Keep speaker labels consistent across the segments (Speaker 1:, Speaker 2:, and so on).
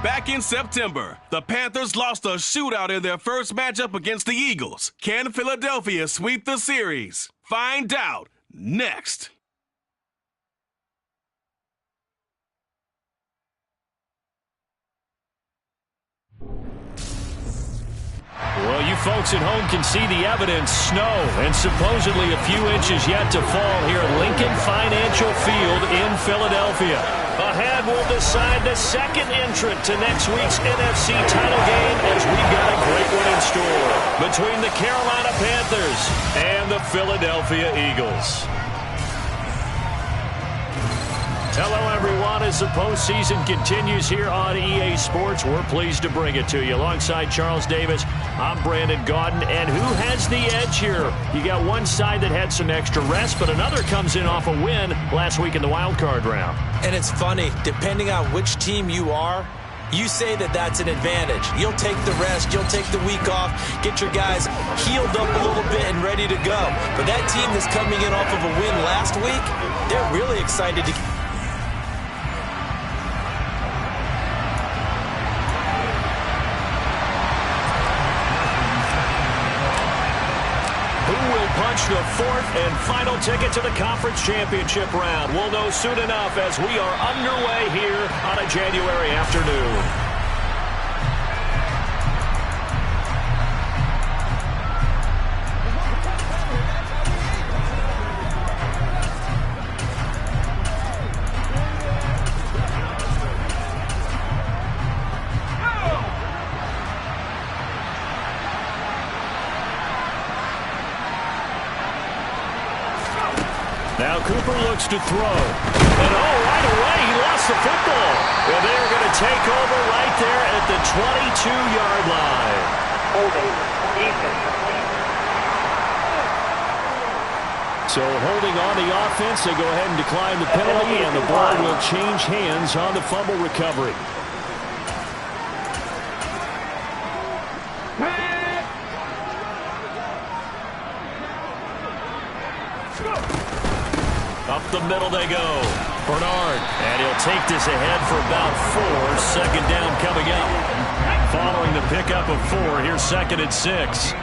Speaker 1: Back in September, the Panthers lost a shootout in their first matchup against the Eagles. Can Philadelphia sweep the series? Find out next.
Speaker 2: Well, you folks at home can see the evidence. Snow and supposedly a few inches yet to fall here at Lincoln Financial Field in Philadelphia. Ahead will decide the second entrant to next week's NFC title game, as we've got a great one in store between the Carolina Panthers and the Philadelphia Eagles. Hello, everyone. As the postseason continues here on EA Sports, we're pleased to bring it to you. Alongside Charles Davis, I'm Brandon Gaudin. And who has the edge here? You got one side that had some extra rest, but another comes in off a win last week in the wild card round.
Speaker 3: And it's funny, depending on which team you are, you say that that's an advantage. You'll take the rest, you'll take the week off, get your guys healed up a little bit and ready to go. But that team that's coming in off of a win last week, they're really excited to
Speaker 2: punch the fourth and final ticket to the conference championship round. We'll know soon enough as we are underway here on a January afternoon. Now Cooper looks to throw. And right away he lost the football. And they're going to take over right there at the 22-yard line.
Speaker 4: Holding, defense.
Speaker 2: So holding on the offense, they go ahead and decline the penalty, and the ball will change hands on the fumble recovery. Up the middle they go. Bernard, and he'll take this ahead for about 4. Second down coming up. Following the pickup of 4, here's 2nd and 6.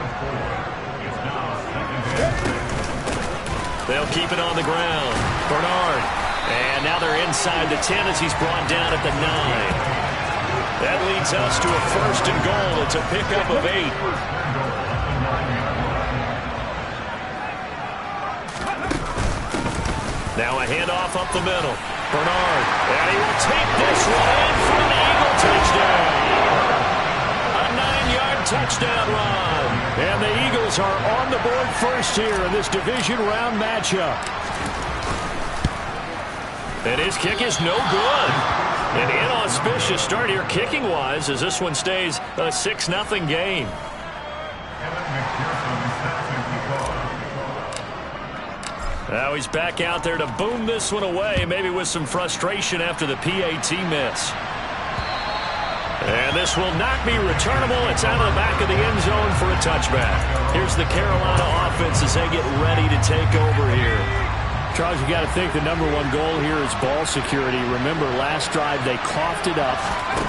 Speaker 2: They'll keep it on the ground. Bernard, and now they're inside the 10 as he's brought down at the 9. That leads us to a 1st and goal. It's a pickup of 8. Now a handoff up the middle. Bernard, and he will take this one in for an Eagle touchdown. A 9-yard touchdown run. And the Eagles are on the board first here in this division round matchup. And his kick is no good. An inauspicious start here kicking-wise as this one stays a 6-0 game. Now he's back out there to boom this one away, maybe with some frustration after the PAT miss. And this will not be returnable. It's out of the back of the end zone for a touchback. Here's the Carolina offense as they get ready to take over here. Charles, you got to think the #1 goal here is ball security. Remember, last drive they coughed it up,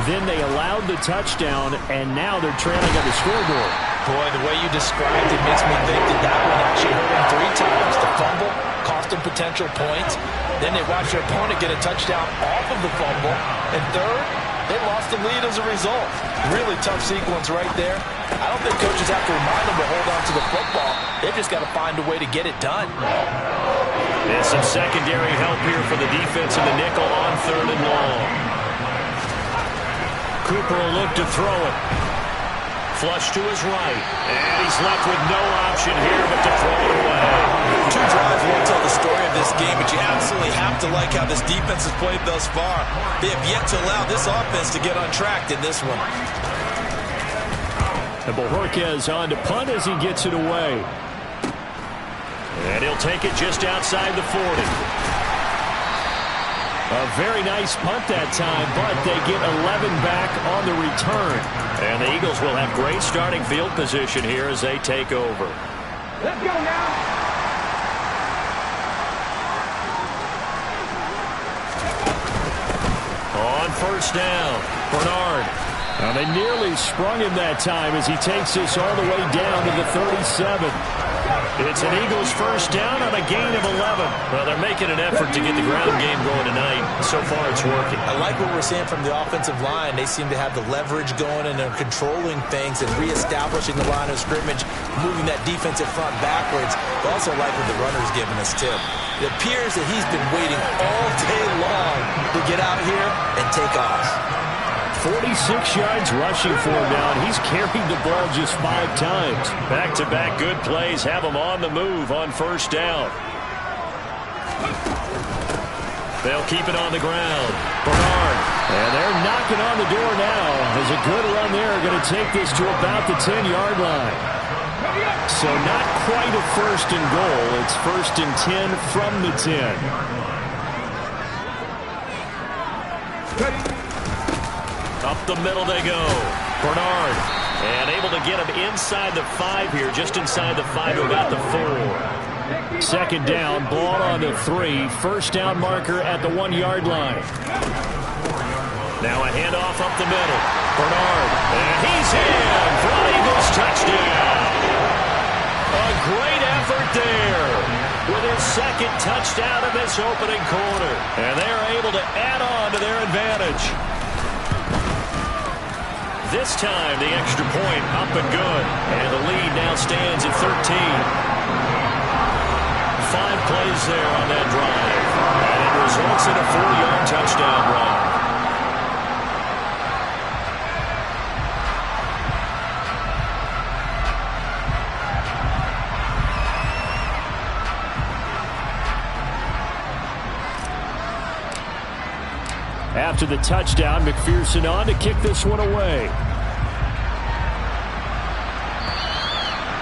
Speaker 2: then they allowed the touchdown, and now they're trailing at the scoreboard.
Speaker 3: Boy, the way you described it makes me think that one actually hurt them 3 times. The fumble cost them potential points. Then they watched their opponent get a touchdown off of the fumble. And third, they lost the lead as a result. Really tough sequence right there. I don't think coaches have to remind them to hold on to the football. They've just got to find a way to get it done.
Speaker 2: And some secondary help here for the defense in the nickel on 3rd and long. Cooper will look to throw it. Flush to his right. And he's left with no option here but to throw it away.
Speaker 3: 2 drives won't tell the story of this game, but you absolutely have to like how this defense has played thus far. They have yet to allow this offense to get untracked in this one.
Speaker 2: And Bojorquez on to punt as he gets it away. And he'll take it just outside the 40. A very nice punt that time, but they get 11 back on the return. And the Eagles will have great starting field position here as they take over.
Speaker 4: Let's go now.
Speaker 2: On 1st down. Bernard. They nearly sprung him that time as he takes this all the way down to the 37. It's an Eagles first down on a gain of 11.
Speaker 5: Well, they're making an effort to get the ground game going tonight. So far, it's working.
Speaker 3: I like what we're seeing from the offensive line. They seem to have the leverage going, and they're controlling things and reestablishing the line of scrimmage, moving that defensive front backwards. I also like what the runner's giving us, too. It appears that he's been waiting all day long to get out here and take off.
Speaker 2: 46 yards rushing for him now, and he's carried the ball just 5 times.
Speaker 5: Back-to-back good plays have him on the move on first down. They'll keep it on the ground. Bernard.
Speaker 2: And they're knocking on the door now. There's a good run there. Going to take this to about the 10-yard line. So not quite a first and goal. It's first and 10 from the 10.
Speaker 5: Up the middle they go. Bernard. And able to get him inside the 5 here. Just inside the 5, about the 4.
Speaker 2: Second down, ball on the 3. First down marker at the 1-yard line.
Speaker 5: Now a handoff up the middle. Bernard. And he's in for an Eagles touchdown. A great effort there with his second touchdown in this opening quarter. And they are able to add on to their advantage. This time, the extra point up and good. And the lead now stands at 13. 5 plays there on that drive. And it results in a 4-yard touchdown run.
Speaker 2: After the touchdown, McPherson on to kick this one away.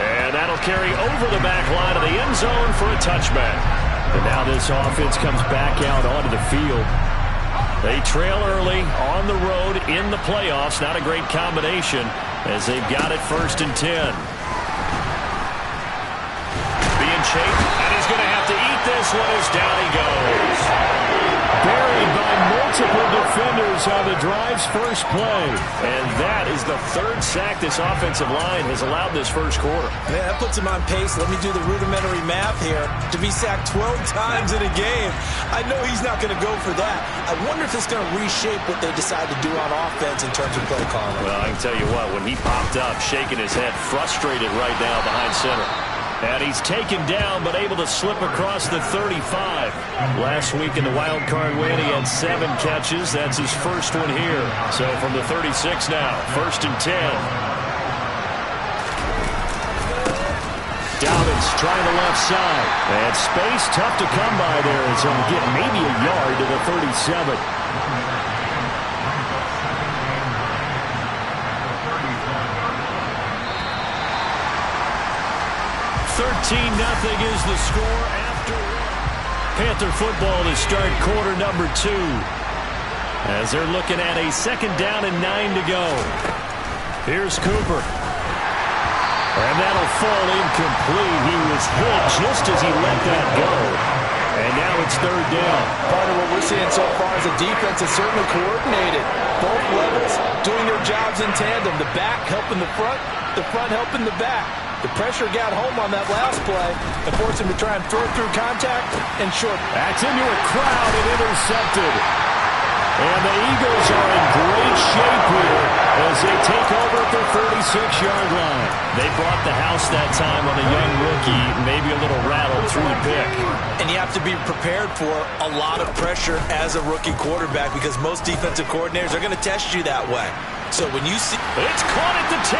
Speaker 5: And that'll carry over the back line of the end zone for a touchback.
Speaker 2: And now this offense comes back out onto the field.
Speaker 5: They trail early on the road in the playoffs. Not a great combination as they've got it first and 10. Being chased, and he's going to have to eat this one as down he goes.
Speaker 2: Buried by multiple defenders on the drive's first play.
Speaker 5: And that is the 3rd sack this offensive line has allowed this first quarter.
Speaker 3: Man, that puts him on pace. Let me do the rudimentary math here. To be sacked 12 times in a game, I know he's not going to go for that. I wonder if it's going to reshape what they decide to do on offense in terms of play calling.
Speaker 5: Well, I can tell you what, when he popped up, shaking his head, frustrated right now behind center.
Speaker 2: And he's taken down, but able to slip across the 35.
Speaker 5: Last week in the wild card win, he had 7 catches. That's his first one here. So from the 36 now, first and 10.
Speaker 2: Dobbins trying the left side. And space tough to come by there as he'll get maybe a yard to the 37. 13-0 is the score after Panther football to start quarter number 2. As they're looking at a second down and 9 to go. Here's Cooper. And that'll fall incomplete. He was hit just as he let that go. And now it's third down.
Speaker 3: Part of what we're seeing so far is the defense is certainly coordinated. Both levels doing their jobs in tandem. The back helping the front helping the back. The pressure got home on that last play and forced him to try and throw through contact and short.
Speaker 2: That's into a crowd and intercepted. And the Eagles are in great shape here as they take over at the 36-yard line.
Speaker 5: They brought the house that time on a young rookie, maybe a little rattled through the pick.
Speaker 3: And you have to be prepared for a lot of pressure as a rookie quarterback because most defensive coordinators are going to test you that way. So when you see...
Speaker 5: It's caught at the 10.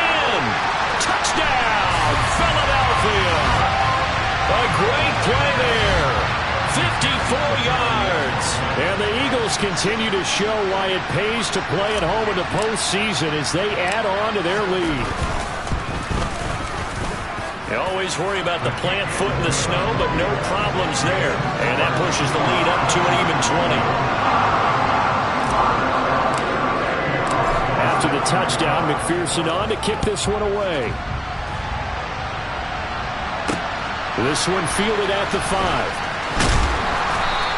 Speaker 5: Touchdown, Philadelphia. A great play there. 54 yards.
Speaker 2: And the Eagles continue to show why it pays to play at home in the postseason as they add on to their lead.
Speaker 5: You always worry about the plant foot in the snow, but no problems there. And that pushes the lead up to an even 20.
Speaker 2: After the touchdown, McPherson on to kick this one away. This one fielded at the 5.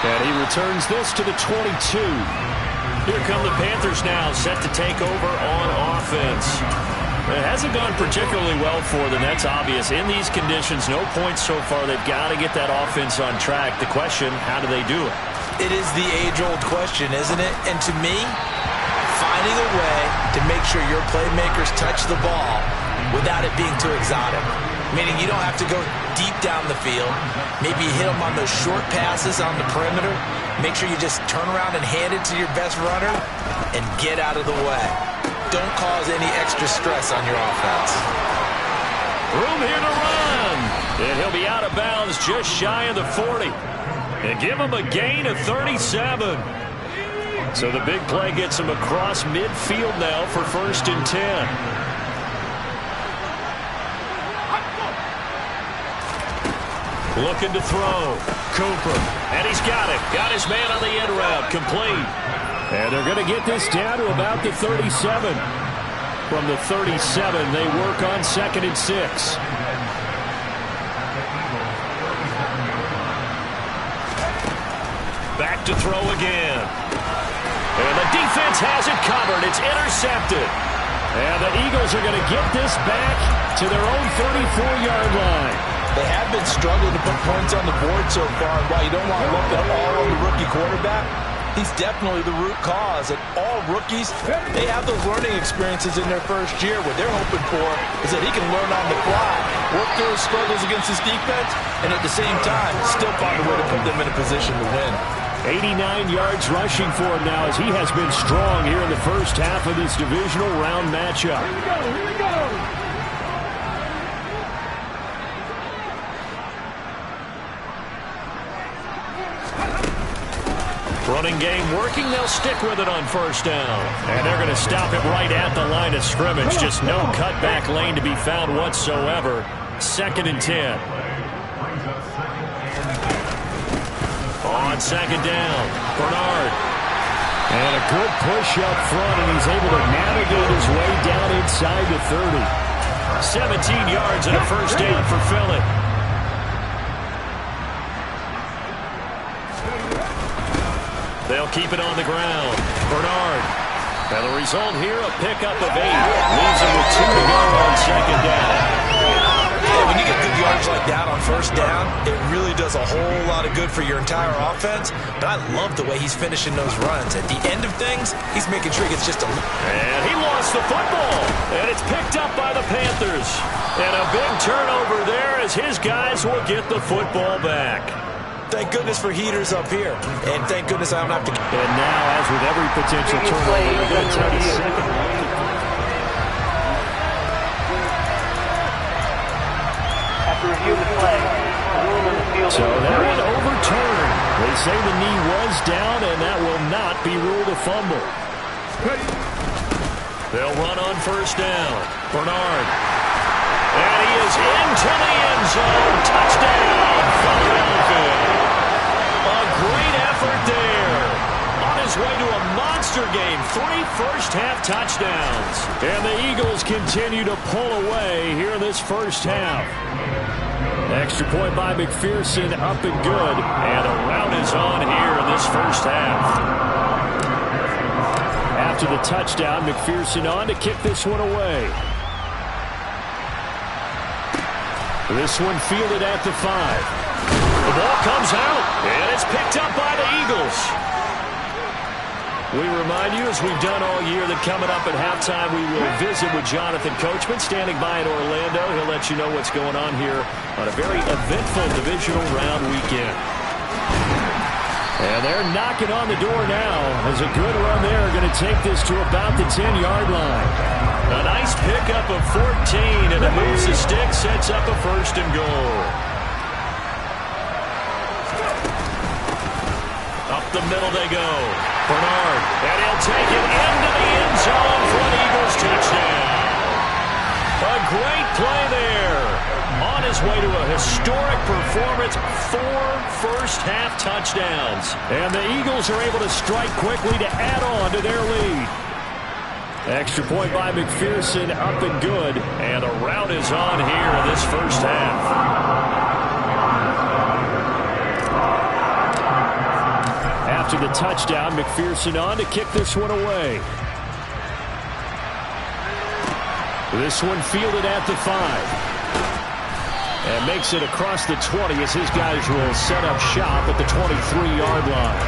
Speaker 2: And he returns this to the 22. Here come the Panthers now, set to take over on offense. It hasn't gone particularly well for them, that's obvious. In these conditions, no points so far. They've got to get that offense on track. The question, how do they do it?
Speaker 3: It is the age-old question, isn't it? And to me, finding a way to make sure your playmakers touch the ball without it being too exotic. Meaning you don't have to go deep down the field. Maybe you hit them on those short passes on the perimeter. Make sure you just turn around and hand it to your best runner and get out of the way. Don't cause any extra stress on your offense.
Speaker 2: Room here to run. And he'll be out of bounds just shy of the 40. And give him a gain of 37. So the big play gets him across midfield now for 1st and 10. Looking to throw. Cooper. And he's got it. Got his man on the end route. Complete. And they're going to get this down to about the 37. From the 37, they work on 2nd and 6. Back to throw again. And the defense has it covered. It's intercepted. And the Eagles are going to get this back to their own 34-yard line.
Speaker 3: They have been struggling to put points on the board so far. And while you don't want to look at all on the rookie quarterback, he's definitely the root cause. And all rookies, they have those learning experiences in their first year. What they're hoping for is that he can learn on the fly, work through his struggles against his defense, and at the same time, still find a way to put them in a position to win.
Speaker 2: 89 yards rushing for him now as he has been strong here in the first half of this divisional round matchup.
Speaker 4: Here we go.
Speaker 2: Running game working. They'll stick with it on 1st down. And they're going to stop it right at the line of scrimmage. Just no cutback lane to be found whatsoever. 2nd and 10. On 2nd down, Bernard. And a good push up front, and he's able to navigate his way down inside the 30. 17 yards and a 1st down for Philly. They'll keep it on the ground. Bernard. And the result here, a pickup of 8. Leaves him with 2 to go on 2nd down.
Speaker 3: Yeah, when you get good yards like that on 1st down, it really does a whole lot of good for your entire offense. But I love the way he's finishing those runs. At the end of things, he's making sure he gets just a...
Speaker 2: And he lost the football. And it's picked up by the Panthers. And a big turnover there as his guys will get the football back.
Speaker 3: Thank goodness for heaters up here. And thank goodness I don't have to...
Speaker 2: And now, as with every potential turnover, we're going to take a second.
Speaker 4: After review of the play,
Speaker 2: so that one overturned. They say the knee was down, and that will not be ruled a fumble. They'll run on 1st down. Bernard. And he is into the end zone. Touchdown, Philadelphia. A great effort there. On his way to a monster game. 3 first-half touchdowns. And the Eagles continue to pull away here in this first half. Extra point by McPherson, up and good. And a rout is on here in this first half. After the touchdown, McPherson on to kick this one away. This one fielded at the 5. The ball comes out, and it's picked up by the Eagles. We remind you, as we've done all year, that coming up at halftime, we will visit with Jonathan Coachman, standing by in Orlando. He'll let you know what's going on here on a very eventful divisional round weekend. And they're knocking on the door now as a good run there. Going to take this to about the 10-yard line. A nice pickup of 14, and it moves the stick, sets up a 1st and goal. Up the middle they go. Bernard, and he'll take it into the end zone for an Eagles touchdown. A great play there. On his way to a historic performance, 4 first-half touchdowns. And the Eagles are able to strike quickly to add on to their lead. Extra point by McPherson, up and good. And a rout is on here in this first half. After the touchdown, McPherson on to kick this one away. This one fielded at the 5. And makes it across the 20 as his guys will set up shop at the 23-yard line.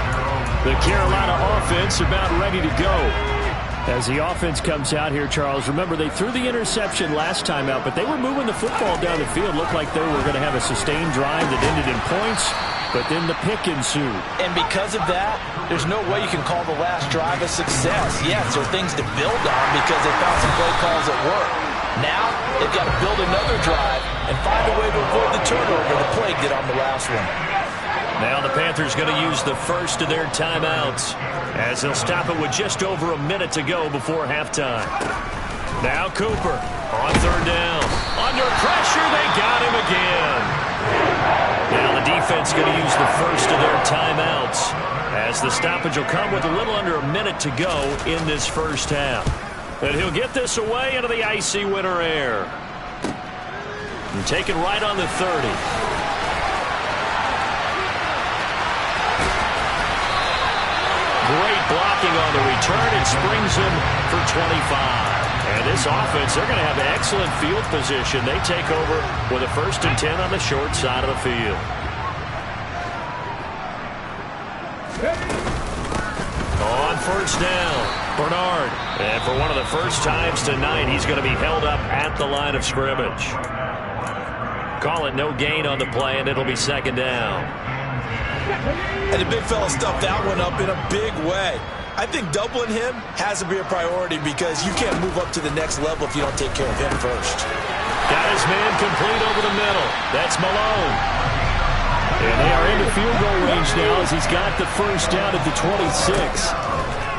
Speaker 2: The Carolina offense about ready to go. As the offense comes out here, Charles, remember they threw the interception last time out, but they were moving the football down the field. Looked like they were going to have a sustained drive that ended in points, but then the pick ensued.
Speaker 3: And because of that, there's no way you can call the last drive a success. Yes, there are things to build on because they found some play calls that work. Now, they've got to build another drive and find a way to avoid the turnover the play did on the last one.
Speaker 2: Now the Panthers going to use the first of their timeouts as they'll stop it with just over a minute to go before halftime. Now Cooper on third down. Under pressure, they got him again. Now the defense going to use the first of their timeouts as the stoppage will come with a little under a minute to go in this first half. And he'll get this away into the icy winter air. And taken right on the 30. Great blocking on the return. It springs him for 25. And this offense, they're going to have excellent field position. They take over with a 1st and 10 on the short side of the field. On first down. Bernard, and for one of the first times tonight, he's going to be held up at the line of scrimmage. Call it no gain on the play, and it'll be 2nd down.
Speaker 3: And the big fella stuffed that one up in a big way. I think doubling him has to be a priority because you can't move up to the next level if you don't take care of him first.
Speaker 2: Got his man complete over the middle. That's Malone. And they are into field goal range now as he's got the first down at the 26.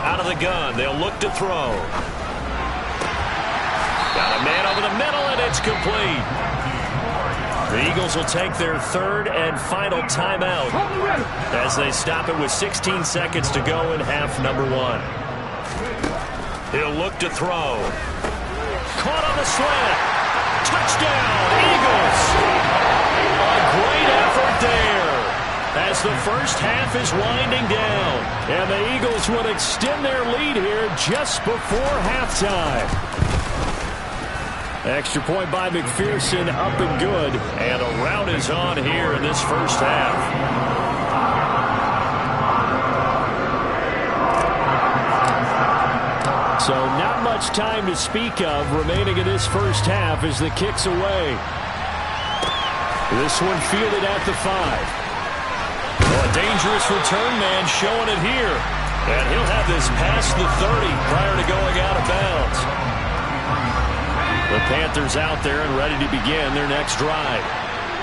Speaker 2: Out of the gun, they'll look to throw. Got a man over the middle, and it's complete. The Eagles will take their 3rd and final timeout as they stop it with 16 seconds to go in half number 1. He'll look to throw. Caught on the slant. Touchdown, Eagles. A great effort there. As the first half is winding down. And the Eagles would extend their lead here just before halftime. Extra point by McPherson, up and good. And a rout is on here in this first half. So not much time to speak of remaining in this first half as the kick's away. This one fielded at the 5. A dangerous return man showing it here. And he'll have this past the 30 prior to going out of bounds. The Panthers out there and ready to begin their next drive.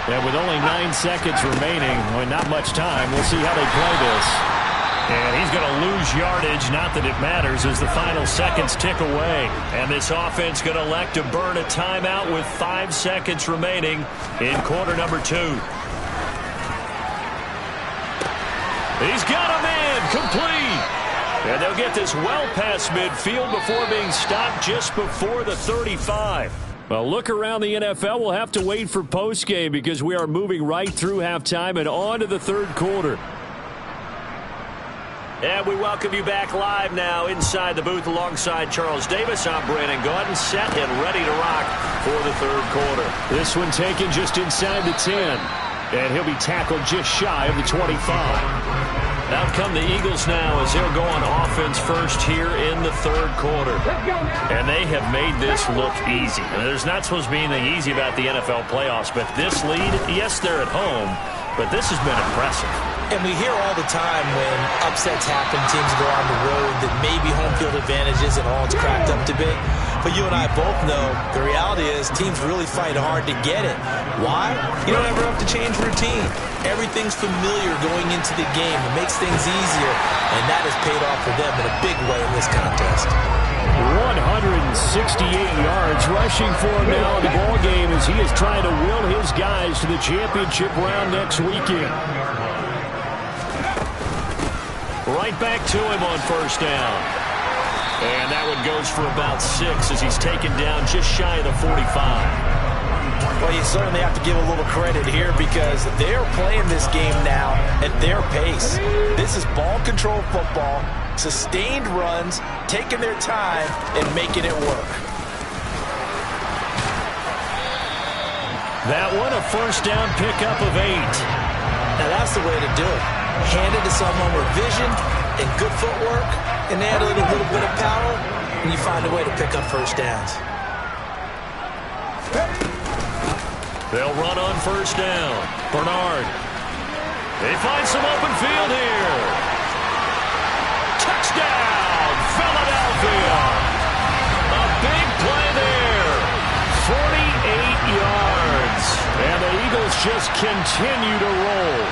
Speaker 2: And with only 9 seconds remaining, well, not much time, we'll see how they play this. And he's going to lose yardage, not that it matters, as the final seconds tick away. And this offense going to elect to burn a timeout with 5 seconds remaining in quarter number 2. He's got a man complete. And they'll get this well past midfield before being stopped just before the 35. Well, look around the NFL. We'll have to wait for postgame because we are moving right through halftime and on to the 3rd quarter. And we welcome you back live now inside the booth alongside Charles Davis. I'm Brandon Gaudin, set and ready to rock for the 3rd quarter. This one taken just inside the 10. And he'll be tackled just shy of the 25. Out come the Eagles now as they'll go on offense first here in the 3rd quarter. And they have made this look easy. And there's not supposed to be anything easy about the NFL playoffs, but this lead, yes, they're at home, but this has been impressive.
Speaker 3: And we hear all the time when upsets happen, teams go on the road, that maybe home field advantage isn't all it's cracked up to be. But you and I both know the reality is teams really fight hard to get it. Why? You don't ever have to change routine. Everything's familiar going into the game. It makes things easier, and that has paid off for them in a big way in this contest.
Speaker 2: 168 yards rushing for him now in the ballgame as he is trying to will his guys to the championship round next weekend. Right back to him on first down. And that one goes for about 6 as he's taken down just shy of the 45.
Speaker 3: Well, you certainly have to give a little credit here because they're playing this game now at their pace. This is ball control football, sustained runs, taking their time, and making it work.
Speaker 2: That one, a first down pickup of 8.
Speaker 3: Now, that's the way to do it. Hand it to someone with vision and good footwork, and add a little bit of power, and you find a way to pick up first downs.
Speaker 2: They'll run on first down. Bernard. They find some open field here. Touchdown, Philadelphia. A big play there. 48 yards. And the Eagles just continue to roll.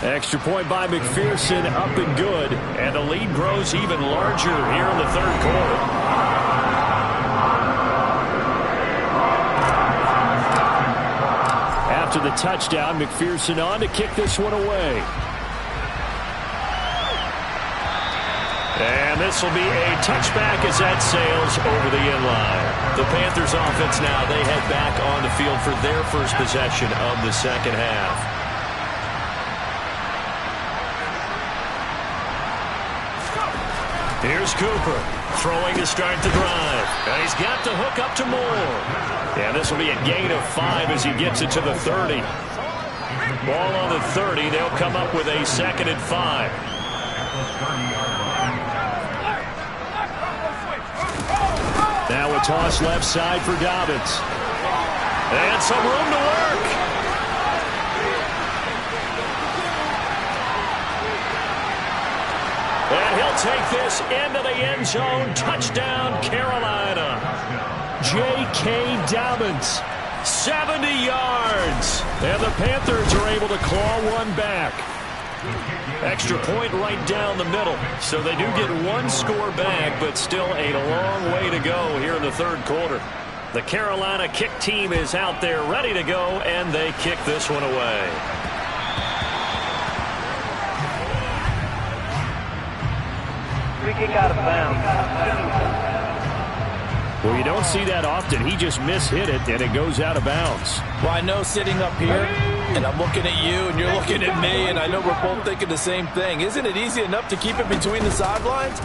Speaker 2: Extra point by McPherson, up and good. And the lead grows even larger here in the third quarter. After the touchdown, McPherson on to kick this one away. And this will be a touchback as that sails over the end line. The Panthers offense now, they head back on the field for their first possession of the second half. Here's Cooper, throwing to start the drive. And he's got the hook up to Moore. And this will be a gain of 5 as he gets it to the 30. Ball on the 30. They'll come up with a 2nd and 5. Now a toss left side for Dobbins. And some room to work. And he'll take this into the end zone. Touchdown, Carolina. J.K. Dobbins, 70 yards. And the Panthers are able to claw one back. Extra point right down the middle. So they do get one score back, but still a long way to go here in the third quarter. The Carolina kick team is out there ready to go, and they kick this one away.
Speaker 4: Free kick out of bounds.
Speaker 2: Well, you don't see that often. He just mishit it, and it goes out of bounds.
Speaker 3: Well, I know sitting up here, and I'm looking at you, and you're looking at me, and I know we're both thinking the same thing. Isn't it easy enough to keep it between the sidelines?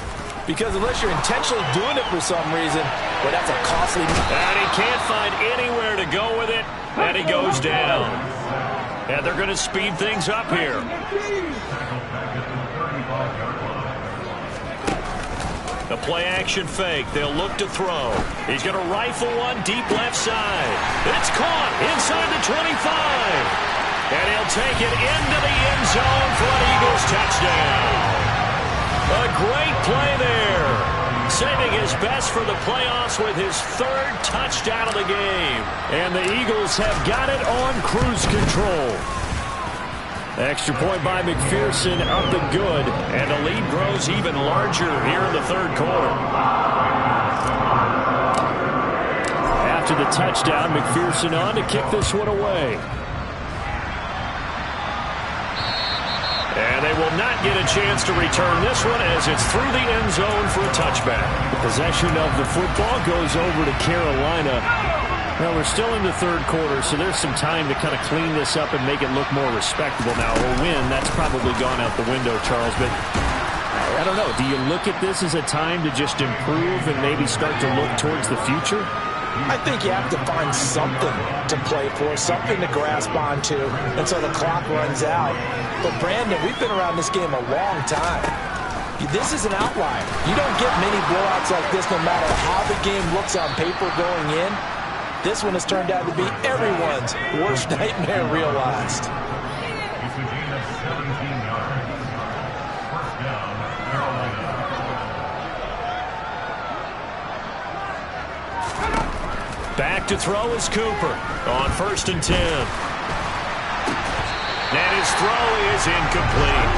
Speaker 3: Because unless you're intentionally doing it for some reason, well, that's a costly...
Speaker 2: And he can't find anywhere to go with it, and he goes down. And they're going to speed things up here. The play-action fake. They'll look to throw. He's going to rifle one deep left side. It's caught inside the 25. And he'll take it into the end zone for an Eagles touchdown. A great play there. Saving his best for the playoffs with his 3rd touchdown of the game. And the Eagles have got it on cruise control. Extra point by McPherson, up and good. And the lead grows even larger here in the third quarter. After the touchdown, McPherson on to kick this one away. And they will not get a chance to return this one as it's through the end zone for a touchback. The possession of the football goes over to Carolina. Well, we're still in the third quarter, so there's some time to kind of clean this up and make it look more respectable. Now, a win, that's probably gone out the window, Charles, but I don't know. Do you look at this as a time to just improve and maybe start to look towards the future?
Speaker 3: I think you have to find something to play for, something to grasp onto until the clock runs out. But, Brandon, we've been around this game a long time. This is an outlier. You don't get many blowouts like this no matter how the game looks on paper going in. This one has turned out to be everyone's worst nightmare realized.
Speaker 2: Back to throw is Cooper on 1st and 10. And his throw is incomplete.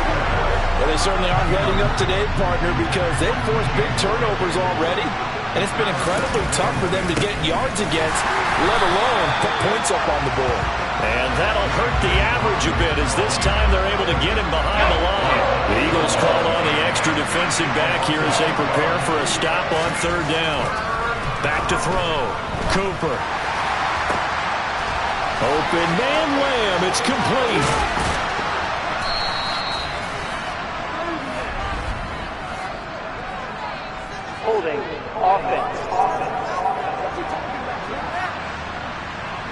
Speaker 3: Well, they certainly aren't letting up today, partner, because they've forced big turnovers already. And it's been incredibly tough for them to get yards against, let alone put points up on the board.
Speaker 2: And that'll hurt the average a bit as this time they're able to get him behind the line. The Eagles call on the extra defensive back here as they prepare for a stop on third down. Back to throw. Cooper. Open man Lamb. It's complete.
Speaker 4: Holding offense.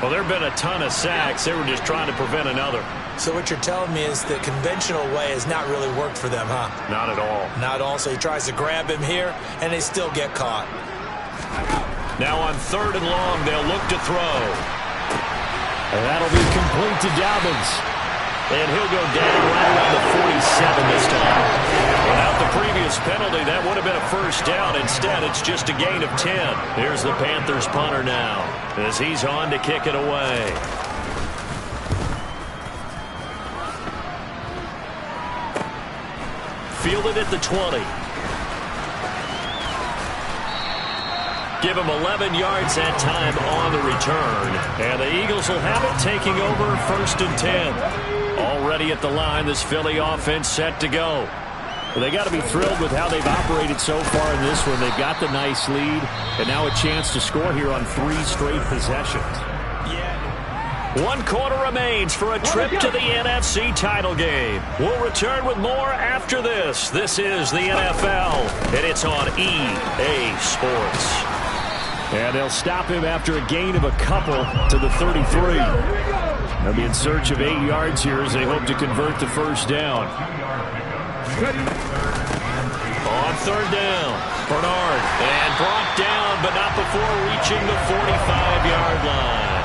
Speaker 2: Well, there have been a ton of sacks. They were just trying to prevent another.
Speaker 3: So what you're telling me is the conventional way has not really worked for them, huh?
Speaker 2: Not at all.
Speaker 3: Not at all. So he tries to grab him here, and they still get caught.
Speaker 2: Now on third and long, they'll look to throw. And that'll be complete to Dobbins. And he'll go down right around the 47 this time. Without the previous penalty, that would have been a first down. Instead, it's just a gain of 10. Here's the Panthers punter now as he's on to kick it away. Fielded at the 20. Give him 11 yards that time on the return. And the Eagles will have it taking over first and 10. Already at the line, this Philly offense set to go. Well, they got to be thrilled with how they've operated so far in this one. They've got the nice lead, and now a chance to score here on 3 straight possessions. Yeah. 1 quarter remains for a trip to the NFC title game. We'll return with more after this. This is the NFL, and it's on EA Sports. And they'll stop him after a gain of a couple to the 33. They'll be in search of 8 yards here as they hope to convert the first down. On third down, Bernard. And brought down, but not before reaching the 45-yard line.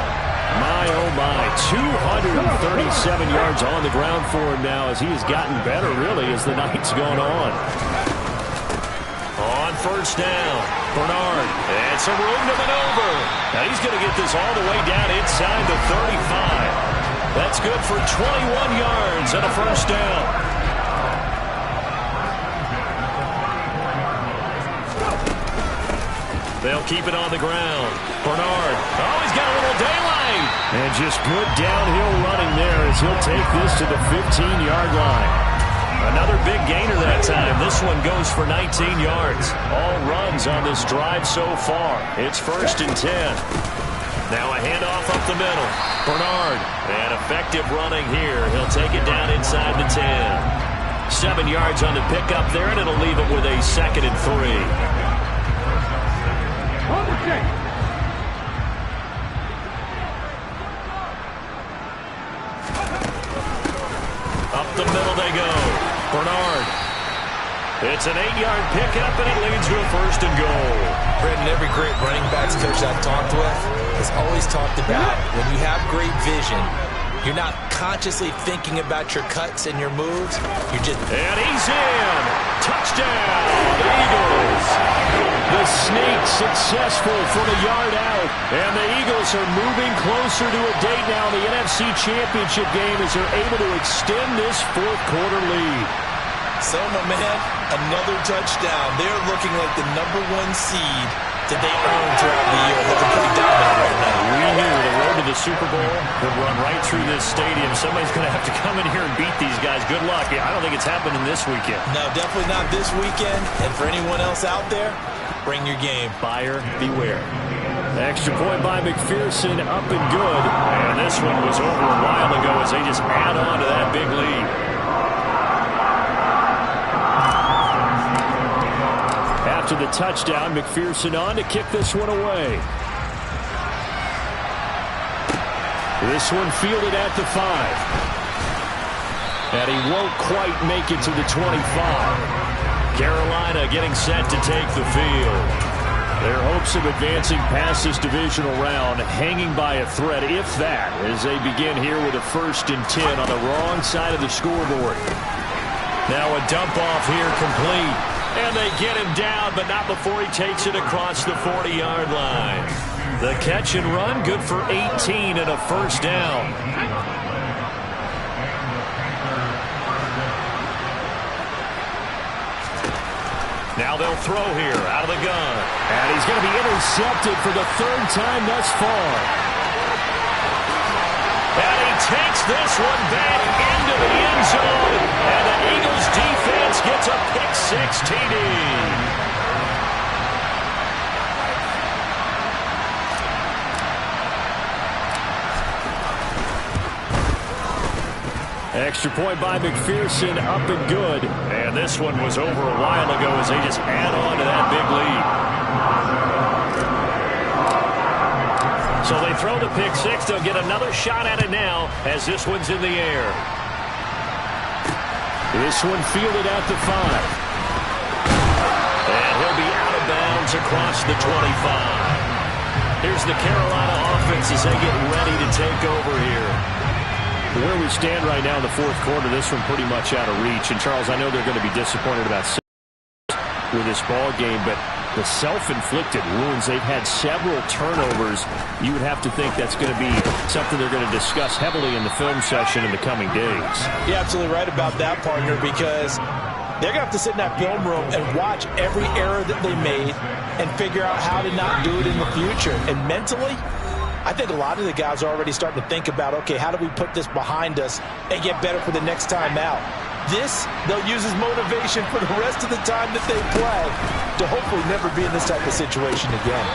Speaker 2: My, oh my, 237 yards on the ground for him now as he has gotten better, really, as the night's gone on. On first down, Bernard. And some room to maneuver. Now he's going to get this all the way down inside the 35. That's good for 21 yards and a first down. They'll keep it on the ground. Bernard. Oh, he's got a little daylight. And just good downhill running there as he'll take this to the 15-yard line. Another big gainer that time. This one goes for 19 yards. All runs on this drive so far. It's first and 10. Now a handoff up the middle. Bernard. And effective running here. He'll take it down inside the 10. 7 yards on the pickup there, and it'll leave it with a 2nd and 3. Up the middle they go. Bernard. It's an 8-yard pickup, and it leads to a first and goal.
Speaker 3: Brendan, every great running backs coach I've talked with has always talked about when you have great vision, you're not consciously thinking about your cuts and your moves. You're just...
Speaker 2: And he's in. Touchdown, Eagles. The snake successful from a yard out. And the Eagles are moving closer to a date now in the NFC Championship game as they're able to extend this 4th quarter lead.
Speaker 3: So, my man, another touchdown. They're looking like the #1 seed that they earned throughout the year. Looking pretty dominant right now.
Speaker 2: We knew the road to the Super Bowl would run right through this stadium. Somebody's going to have to come in here and beat these guys. Good luck. I don't think it's happening this weekend.
Speaker 3: No, definitely not this weekend. And for anyone else out there, bring your game.
Speaker 2: Buyer beware. Extra point by McPherson, up and good. And this one was over a while ago as they just add on to that big lead. After the touchdown, McPherson on to kick this one away. This one fielded at the 5. And he won't quite make it to the 25. Carolina getting set to take the field. Their hopes of advancing past this divisional round hanging by a thread, if that, as they begin here with a 1st and 10 on the wrong side of the scoreboard. Now a dump off here complete. And they get him down, but not before he takes it across the 40-yard line. The catch and run, good for 18 and a first down. Now they'll throw here out of the gun. And he's going to be intercepted for the 3rd time thus far. And he takes this one back into the end zone. And the Eagles defense Lawrence gets a pick-6 TD. Extra point by McPherson, up and good. And this one was over a while ago as they just add on to that big lead. So they throw the pick-6. They'll get another shot at it now as this one's in the air. This one fielded at the 5. And he'll be out of bounds across the 25. Here's the Carolina offense as they get ready to take over here. Where we stand right now in the fourth quarter, this one pretty much out of reach. And, Charles, I know they're going to be disappointed about with this ball game, but the self-inflicted wounds, they've had several turnovers. You would have to think that's going to be something they're going to discuss heavily in the film session in the coming days.
Speaker 3: You're absolutely right about that, partner, because they're going to have to sit in that film room and watch every error that they made and figure out how to not do it in the future. And mentally, I think a lot of the guys are already starting to think about, okay, how do we put this behind us and get better for the next time out? This, they'll use as motivation for the rest of the time that they play to hopefully never be in this type of situation again.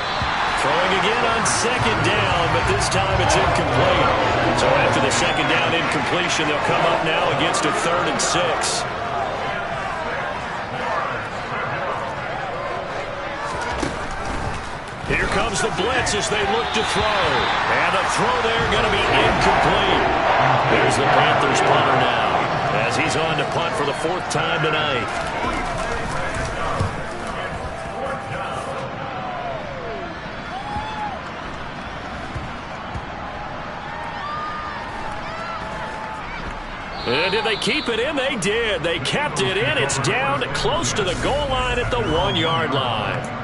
Speaker 2: Throwing again on second down, but this time it's incomplete. So after the second down incompletion, they'll come up now against a 3rd and 6. Here comes the blitz as they look to throw. And the throw there going to be incomplete. There's the Panthers punter now as he's on to punt for the 4th time tonight. And did they keep it in? They did. They kept it in. It's down close to the goal line at the 1-yard line.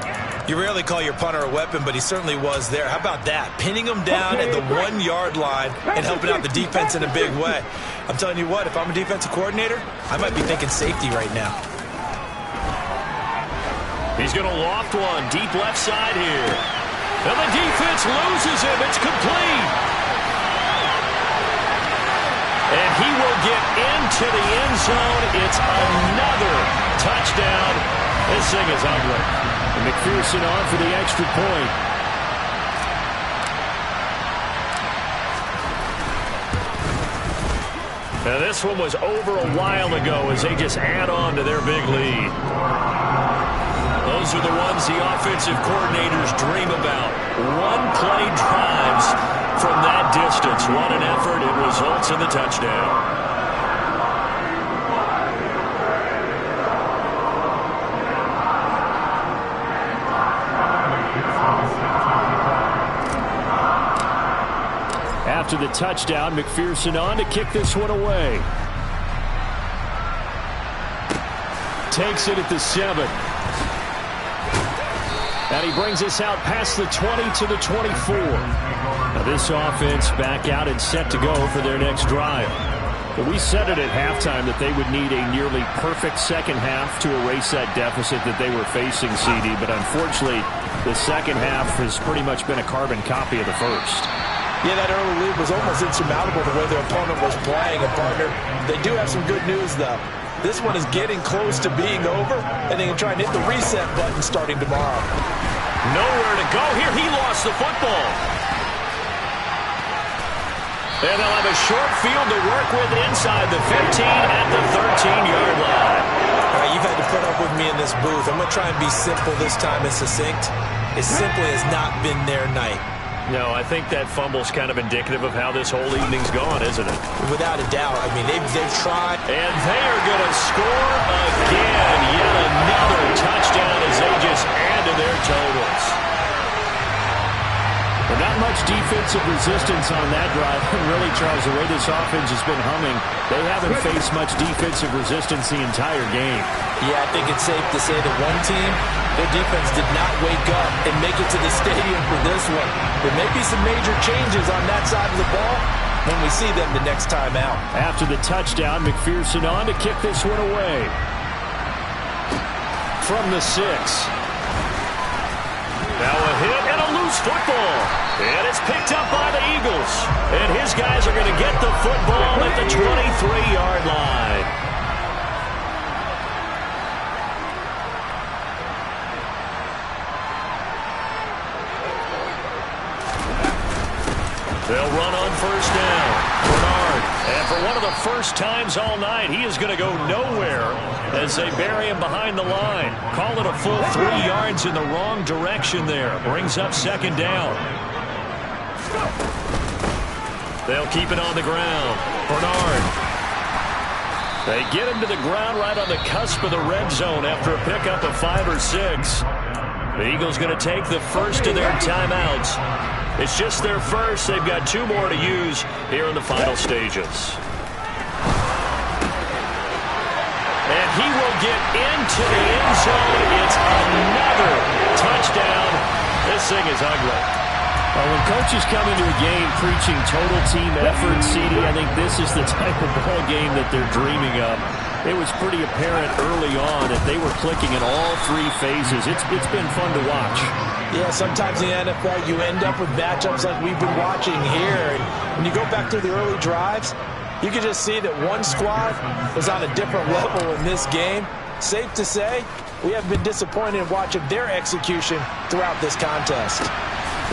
Speaker 3: You rarely call your punter a weapon, but he certainly was there. How about that? Pinning him down at the 1-yard line and helping out the defense in a big way. I'm telling you what, if I'm a defensive coordinator, I might be thinking safety right now.
Speaker 2: He's going to loft one deep left side here. And the defense loses him. It's complete. And he will get into the end zone. It's another touchdown. This thing is ugly. And McPherson on for the extra point. Now this one was over a while ago as they just add on to their big lead. Those are the ones the offensive coordinators dream about. One-play drives from that distance. What an effort. It results in the touchdown. After the touchdown, McPherson on to kick this one away. Takes it at the 7. And he brings us out past the 20 to the 24. Now this offense back out and set to go for their next drive. But we said it at halftime that they would need a nearly perfect second half to erase that deficit that they were facing, CD. But unfortunately, the second half has pretty much been a carbon copy of the first.
Speaker 3: Yeah, that early lead was almost insurmountable the way their opponent was playing. And, partner, they do have some good news, though. This one is getting close to being over, and they can try and hit the reset button starting tomorrow.
Speaker 2: Nowhere to go here. He lost the football. And they'll have a short field to work with inside the 15 at the 13-yard line.
Speaker 3: All right, you've had to put up with me in this booth. I'm going to try and be simple this time and succinct. It simply has not been their night.
Speaker 2: No, I think that fumble's kind of indicative of how this whole evening's gone, isn't it?
Speaker 3: Without a doubt. I mean, they've tried.
Speaker 2: And they are going to score again. Yet another touchdown as they just add to their totals. But not much defensive resistance on that drive. And really, Charles, the way this offense has been humming, they haven't faced much defensive resistance the entire game.
Speaker 3: Yeah, I think it's safe to say that one team, their defense did not wake up and make it to the stadium for this one. There may be some major changes on that side of the ball when we see them the next time out.
Speaker 2: After the touchdown, McPherson on to kick this one away. From the 6. Now a hit and a loose football. And it's picked up by the Eagles. And his guys are going to get the football at the 23-yard line. They'll run on first down. Bernard, and for one of the first times all night, he is going to go nowhere as they bury him behind the line. Call it a full 3 yards in the wrong direction there. Brings up second down. They'll keep it on the ground. Bernard. They get him to the ground right on the cusp of the red zone after a pickup of 5 or 6. The Eagles going to take the first of their timeouts. It's just their first. They've got 2 more to use here in the final stages. And he will get into the end zone. It's another touchdown. This thing is ugly.
Speaker 5: Well, when coaches come into a game preaching total team effort, CD, I think this is the type of ball game that they're dreaming of. It was pretty apparent early on that they were clicking in all 3 phases. It's been fun to watch.
Speaker 3: Yeah, sometimes in the NFL you end up with matchups like we've been watching here. And when you go back through the early drives, you can just see that one squad is on a different level in this game. Safe to say, we have been disappointed in watching their execution throughout this contest.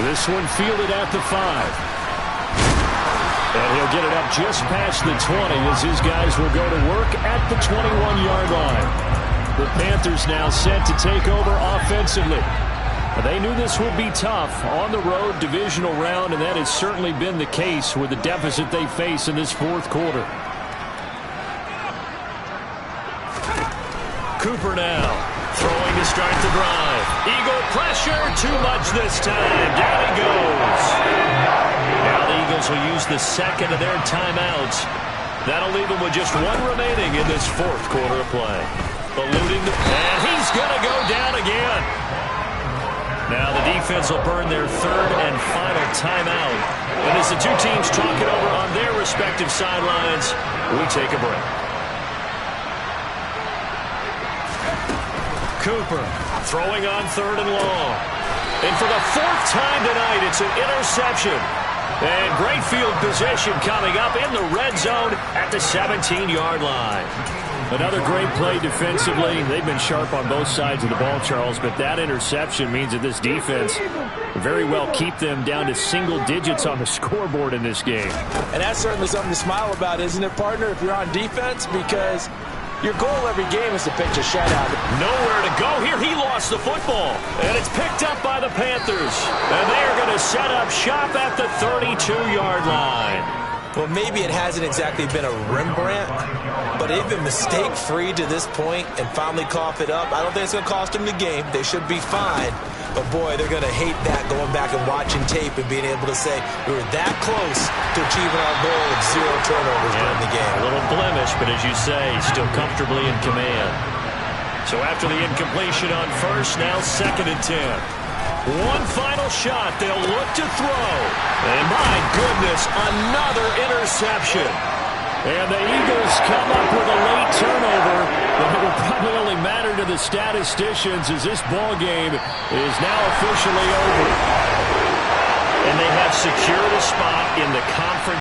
Speaker 2: This one fielded at the 5. And he'll get it up just past the 20 as his guys will go to work at the 21-yard line. The Panthers now set to take over offensively. They knew this would be tough on the road divisional round, and that has certainly been the case with the deficit they face in this 4th quarter. Cooper now throwing to start the drive. Eagle pressure, too much this time. Down he goes. Now the Eagles will use the second of their timeouts. That'll leave them with just 1 remaining in this 4th quarter of play. Eluding the... And he's going to go down again. Now the defense will burn their 3rd and final timeout. And as the 2 teams talk it over on their respective sidelines, we take a break. Cooper throwing on 3rd and long. And for the 4th time tonight, it's an interception. And great field position coming up in the red zone at the 17-yard line.
Speaker 5: Another great play defensively. They've been sharp on both sides of the ball, Charles, but that interception means that this defense very well keep them down to single digits on the scoreboard in this game.
Speaker 3: And that's certainly something to smile about, isn't it, partner, if you're on defense? Because your goal every game is to pitch a shutout.
Speaker 2: Nowhere to go here. He lost the football. And it's picked up by the Panthers. And they are going to set up shop at the 32-yard line.
Speaker 3: Well, maybe it hasn't exactly been a Rembrandt, but they've been mistake-free to this point and finally cough it up. I don't think it's going to cost them the game. They should be fine. But, boy, they're going to hate that going back and watching tape and being able to say we were that close to achieving our goal of 0 turnovers during the game.
Speaker 2: A little blemish, but as you say, still comfortably in command. So after the incompletion on first, now 2nd and 10. One final shot. They'll look to throw. And my goodness, another interception. And the Eagles come up with a late turnover. But it will probably only matter to the statisticians as this ball game is now officially over. And they have secured a spot in the conference.